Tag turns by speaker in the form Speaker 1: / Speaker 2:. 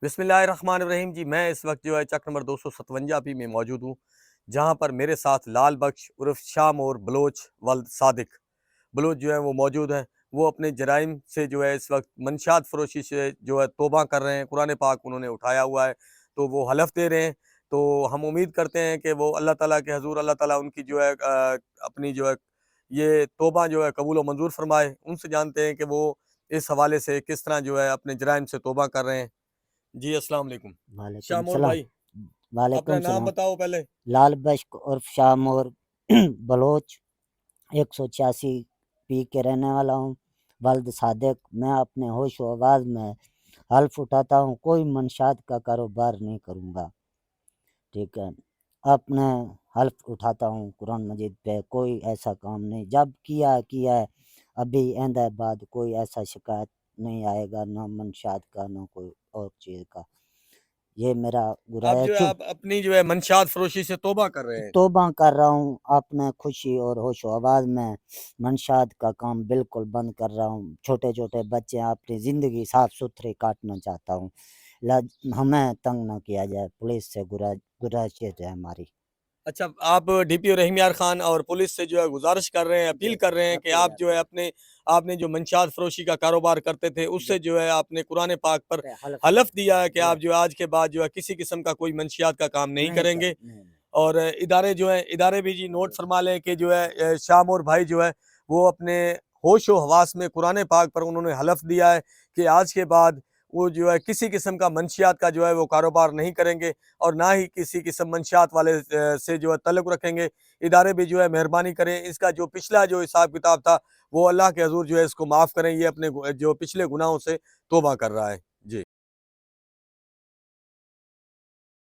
Speaker 1: بسم اللہ الرحمن الرحیم جی، میں اس وقت جو ہے چک نمبر 257 پی میں موجود ہوں، جہاں پر میرے ساتھ لال بخش عرف شام اور بلوچ ولد صادق بلوچ جو ہے وہ موجود ہیں۔ وہ اپنے جرائم سے جو ہے اس وقت منشیات فروشی سے جو ہے توبہ کر رہے ہیں، قرآن پاک انہوں نے اٹھایا ہوا ہے تو وہ حلف دے رہے ہیں۔ تو ہم امید کرتے ہیں کہ وہ اللہ تعالیٰ کے حضور اللہ تعالیٰ ان کی جو ہے اپنی جو ہے یہ توبہ جو ہے قبول و منظور فرمائے۔ ان سے جانتے ہیں کہ وہ اس حوالے سے کس طرح جو ہے اپنے جرائم سے توبہ کر رہے ہیں۔ جی السلام علیکم
Speaker 2: وعلیکم
Speaker 1: شامور
Speaker 2: السلام۔
Speaker 1: بھائی،
Speaker 2: وعلیکم
Speaker 1: اپنا نام
Speaker 2: السلام۔
Speaker 1: بتاؤ پہلے۔
Speaker 2: لال بشک عرف شامور بلوچ 186 پی کے رہنے والا ہوں، ولد صادق۔ میں اپنے ہوش و آواز میں حلف اٹھاتا ہوں کوئی منشیات کا کاروبار نہیں کروں گا، ٹھیک ہے۔ اپنے حلف اٹھاتا ہوں قرآن مجید پہ، کوئی ایسا کام نہیں، جب کیا ہے، ابھی آئندہ بعد کوئی ایسا شکایت نہیں آئے گا، نہ منشیات کا نہ کوئی اور چیز کا۔ یہ میرا گرا
Speaker 1: اب
Speaker 2: ہے،
Speaker 1: جو ہے آپ اپنی جو ہے منشیات فروشی سے توبہ کر رہے ہیں۔
Speaker 2: توبہ کر رہا ہوں، اپنے خوشی اور ہوش و آواز میں منشیات کا کام بالکل بند کر رہا ہوں۔ چھوٹے چھوٹے بچے اپنی زندگی صاف ستھری کاٹنا چاہتا ہوں، ہمیں تنگ نہ کیا جائے، پولیس سے گزارش ہے ہماری۔
Speaker 1: اچھا، آپ ڈی پی او رحیم یار خان اور پولیس سے جو ہے گزارش کر رہے ہیں، اپیل کر رہے ہیں کہ آپ جو ہے آپ نے جو منشیات فروشی کا کاروبار کرتے تھے اس سے جو ہے آپ نے قرآن پاک پر حلف دیا ہے کہ آپ جو آج کے بعد جو ہے کسی قسم کا کوئی منشیات کا کام نہیں کریں گے۔ اور ادارے بھی جی نوٹ فرما لیں کہ جو ہے شام اور بھائی جو ہے وہ اپنے ہوش و حواس میں قرآن پاک پر انہوں نے حلف دیا ہے کہ آج کے بعد وہ جو ہے کسی قسم کا منشیات کا جو ہے وہ کاروبار نہیں کریں گے اور نہ ہی کسی قسم منشیات والے سے جو ہے تعلق رکھیں گے۔ ادارے بھی جو ہے مہربانی کریں، اس کا جو پچھلا جو حساب کتاب تھا وہ اللہ کے حضور جو ہے اس کو معاف کریں، یہ اپنے جو پچھلے گناہوں سے توبہ کر رہا ہے۔